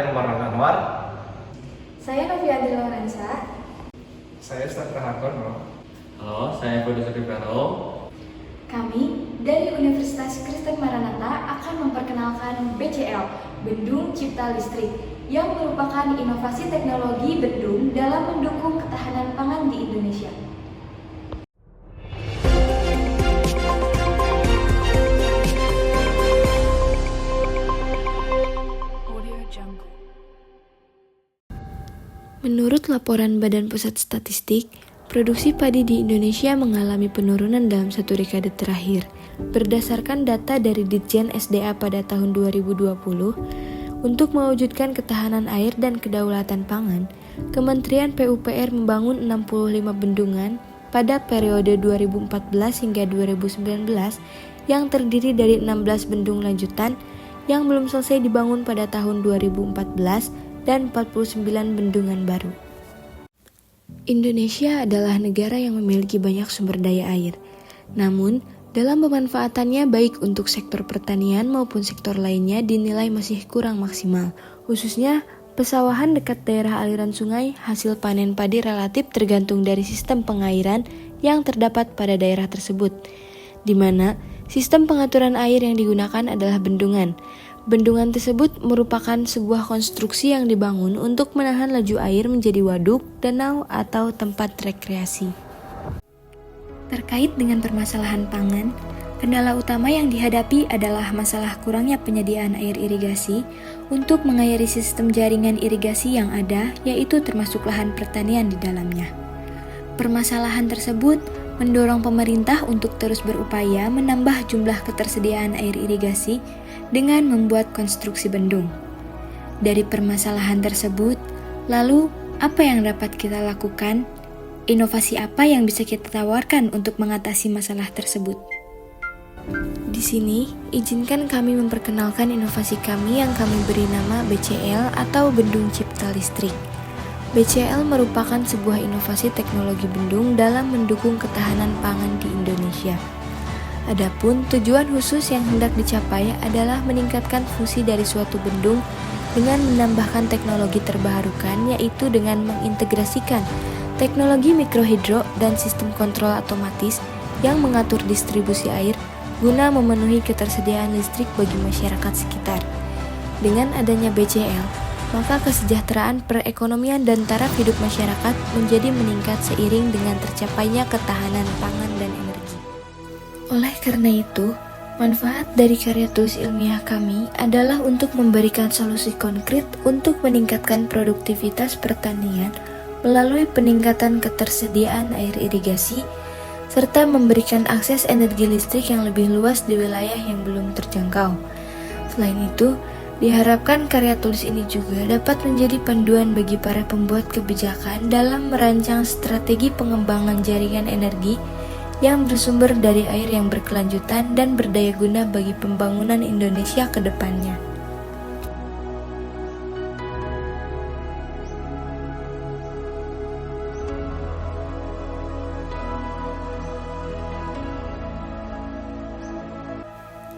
Saya Umar Anwar. Saya Noviandri Lorenza. Saya Stefan Hartono. Halo, saya Kodi Sukibaro. Kami dari Universitas Kristen Maranatha akan memperkenalkan BCL, Bendung Cipta Listrik, yang merupakan inovasi teknologi bendung dalam mendukung ketahanan pangan di Indonesia. Menurut laporan Badan Pusat Statistik, produksi padi di Indonesia mengalami penurunan dalam satu dekade terakhir. Berdasarkan data dari Ditjen SDA pada tahun 2020, untuk mewujudkan ketahanan air dan kedaulatan pangan, Kementerian PUPR membangun 65 bendungan pada periode 2014 hingga 2019 yang terdiri dari 16 bendung lanjutan yang belum selesai dibangun pada tahun 2014 dan 49 bendungan baru. Indonesia adalah negara yang memiliki banyak sumber daya air. Namun, dalam pemanfaatannya baik untuk sektor pertanian maupun sektor lainnya dinilai masih kurang maksimal. Khususnya, pesawahan dekat daerah aliran sungai, hasil panen padi relatif tergantung dari sistem pengairan yang terdapat pada daerah tersebut, di mana sistem pengaturan air yang digunakan adalah bendungan. Bendungan tersebut merupakan sebuah konstruksi yang dibangun untuk menahan laju air menjadi waduk, danau, atau tempat rekreasi. Terkait dengan permasalahan pangan, kendala utama yang dihadapi adalah masalah kurangnya penyediaan air irigasi untuk mengairi sistem jaringan irigasi yang ada, yaitu termasuk lahan pertanian di dalamnya. Permasalahan tersebut mendorong pemerintah untuk terus berupaya menambah jumlah ketersediaan air irigasi dengan membuat konstruksi bendung. Dari permasalahan tersebut, lalu apa yang dapat kita lakukan? Inovasi apa yang bisa kita tawarkan untuk mengatasi masalah tersebut? Di sini, izinkan kami memperkenalkan inovasi kami yang kami beri nama BCL atau Bendung Cipta Listrik. BCL merupakan sebuah inovasi teknologi bendung dalam mendukung ketahanan pangan di Indonesia. Adapun tujuan khusus yang hendak dicapai adalah meningkatkan fungsi dari suatu bendung dengan menambahkan teknologi terbarukan, yaitu dengan mengintegrasikan teknologi mikrohidro dan sistem kontrol otomatis yang mengatur distribusi air guna memenuhi ketersediaan listrik bagi masyarakat sekitar. Dengan adanya BCL, maka kesejahteraan perekonomian dan taraf hidup masyarakat menjadi meningkat seiring dengan tercapainya ketahanan pangan dan energi. Oleh karena itu, manfaat dari karya tulis ilmiah kami adalah untuk memberikan solusi konkret untuk meningkatkan produktivitas pertanian melalui peningkatan ketersediaan air irigasi, serta memberikan akses energi listrik yang lebih luas di wilayah yang belum terjangkau. Selain itu, diharapkan karya tulis ini juga dapat menjadi panduan bagi para pembuat kebijakan dalam merancang strategi pengembangan jaringan energi yang bersumber dari air yang berkelanjutan dan berdaya guna bagi pembangunan Indonesia ke depannya.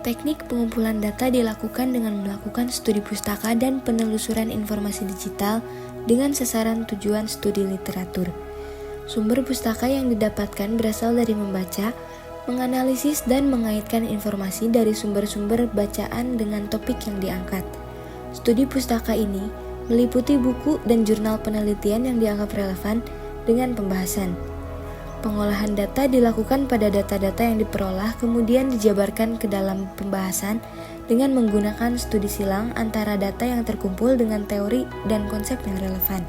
Teknik pengumpulan data dilakukan dengan melakukan studi pustaka dan penelusuran informasi digital dengan sasaran tujuan studi literatur. Sumber pustaka yang didapatkan berasal dari membaca, menganalisis, dan mengaitkan informasi dari sumber-sumber bacaan dengan topik yang diangkat. Studi pustaka ini meliputi buku dan jurnal penelitian yang dianggap relevan dengan pembahasan. Pengolahan data dilakukan pada data-data yang diperoleh, kemudian dijabarkan ke dalam pembahasan dengan menggunakan studi silang antara data yang terkumpul dengan teori dan konsep yang relevan.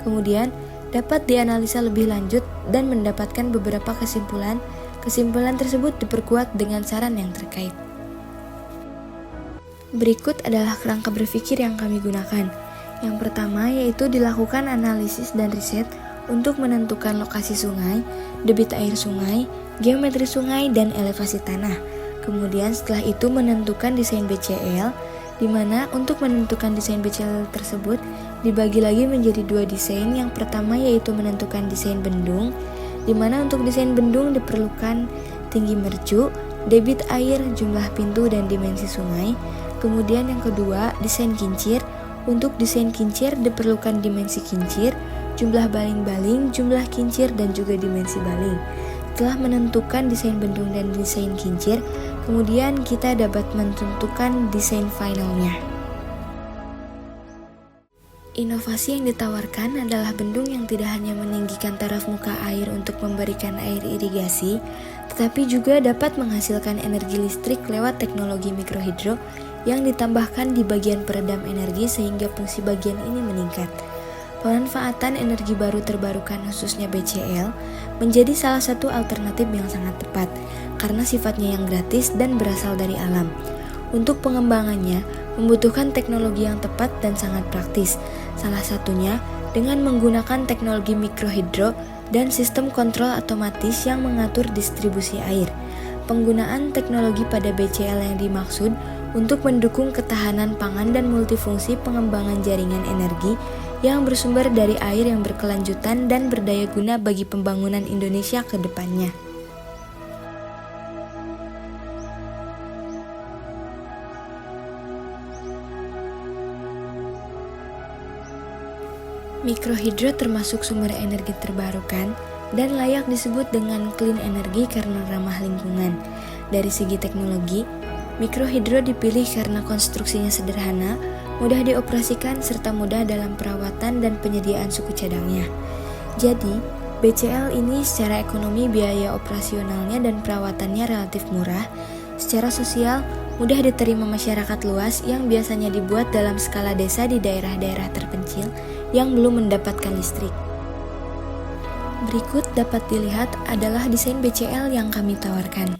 Kemudian, dapat dianalisa lebih lanjut dan mendapatkan beberapa kesimpulan. Kesimpulan tersebut diperkuat dengan saran yang terkait. Berikut adalah kerangka berpikir yang kami gunakan. Yang pertama yaitu dilakukan analisis dan riset untuk menentukan lokasi sungai, debit air sungai, geometri sungai, dan elevasi tanah. Kemudian setelah itu menentukan desain BCL, di mana untuk menentukan desain BCL tersebut dibagi lagi menjadi dua desain. Yang pertama yaitu menentukan desain bendung, di mana untuk desain bendung diperlukan tinggi mercu, debit air, jumlah pintu, dan dimensi sungai. Kemudian yang kedua, desain kincir, Untuk desain kincir diperlukan dimensi kincir, jumlah baling-baling, jumlah kincir, dan juga dimensi baling. Setelah menentukan desain bendung dan desain kincir, kemudian kita dapat menentukan desain finalnya. Inovasi yang ditawarkan adalah bendung yang tidak hanya meninggikan taraf muka air untuk memberikan air irigasi, tetapi juga dapat menghasilkan energi listrik lewat teknologi mikrohidro yang ditambahkan di bagian peredam energi sehingga fungsi bagian ini meningkat. Pemanfaatan energi baru terbarukan khususnya BCL menjadi salah satu alternatif yang sangat tepat karena sifatnya yang gratis dan berasal dari alam. Untuk pengembangannya membutuhkan teknologi yang tepat dan sangat praktis, salah satunya dengan menggunakan teknologi mikrohidro dan sistem kontrol otomatis yang mengatur distribusi air. Penggunaan teknologi pada BCL yang dimaksud untuk mendukung ketahanan pangan dan multifungsi pengembangan jaringan energi yang bersumber dari air yang berkelanjutan dan berdaya guna bagi pembangunan Indonesia ke depannya. Mikrohidro termasuk sumber energi terbarukan dan layak disebut dengan clean energy karena ramah lingkungan. Dari segi teknologi, mikrohidro dipilih karena konstruksinya sederhana, mudah dioperasikan serta mudah dalam perawatan dan penyediaan suku cadangnya. Jadi, BCL ini secara ekonomi biaya operasionalnya dan perawatannya relatif murah, secara sosial mudah diterima masyarakat luas yang biasanya dibuat dalam skala desa di daerah-daerah terpencil yang belum mendapatkan listrik. Berikut dapat dilihat adalah desain BCL yang kami tawarkan.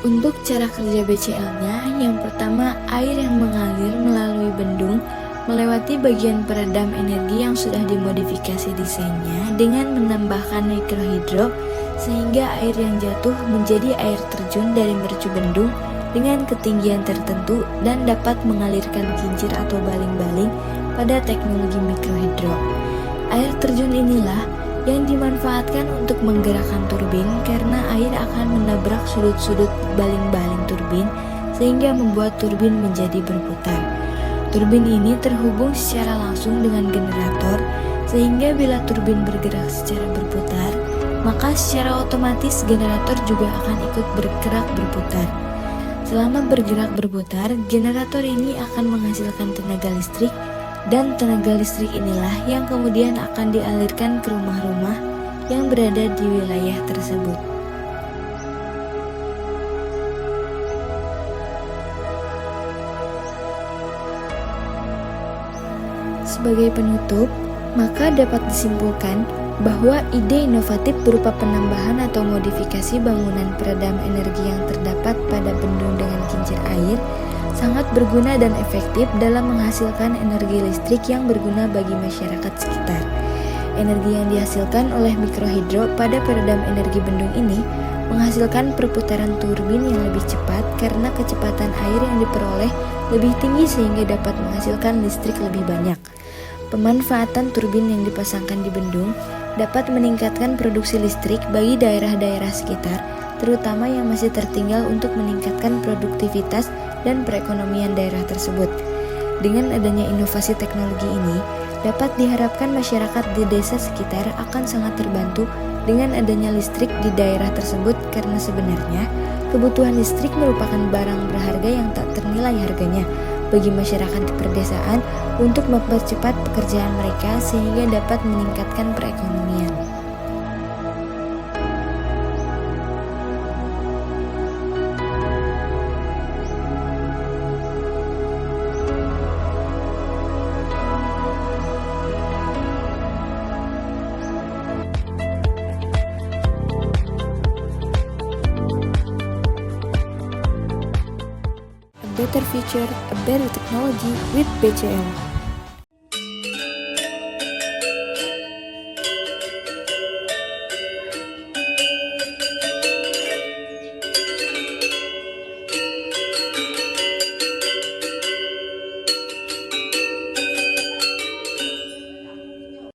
Untuk cara kerja BCL-nya, yang pertama air yang mengalir melalui bendung melewati bagian peredam energi yang sudah dimodifikasi desainnya dengan menambahkan mikrohidro sehingga air yang jatuh menjadi air terjun dari mercu bendung dengan ketinggian tertentu dan dapat mengalirkan kincir atau baling-baling pada teknologi mikrohidro. Air terjun inilah yang dimanfaatkan untuk menggerakkan turbin karena air akan menabrak sudut-sudut baling-baling turbin sehingga membuat turbin menjadi berputar. Turbin ini terhubung secara langsung dengan generator sehingga bila turbin bergerak secara berputar, maka secara otomatis generator juga akan ikut bergerak berputar. Selama bergerak berputar, generator ini akan menghasilkan tenaga listrik dan tenaga listrik inilah yang kemudian akan dialirkan ke rumah-rumah yang berada di wilayah tersebut. Sebagai penutup, maka dapat disimpulkan bahwa ide inovatif berupa penambahan atau modifikasi bangunan peredam energi yang terdapat pada bendung dengan kincir air sangat berguna dan efektif dalam menghasilkan energi listrik yang berguna bagi masyarakat sekitar. Energi yang dihasilkan oleh mikrohidro pada peredam energi bendung ini menghasilkan perputaran turbin yang lebih cepat karena kecepatan air yang diperoleh lebih tinggi sehingga dapat menghasilkan listrik lebih banyak. Pemanfaatan turbin yang dipasangkan di bendung dapat meningkatkan produksi listrik bagi daerah-daerah sekitar, terutama yang masih tertinggal untuk meningkatkan produktivitas dan perekonomian daerah tersebut. Dengan adanya inovasi teknologi ini, dapat diharapkan masyarakat di desa sekitar akan sangat terbantu dengan adanya listrik di daerah tersebut karena sebenarnya kebutuhan listrik merupakan barang berharga yang tak ternilai harganya bagi masyarakat di perdesaan untuk mempercepat pekerjaan mereka sehingga dapat meningkatkan perekonomian. Better future, a better technology with BCL.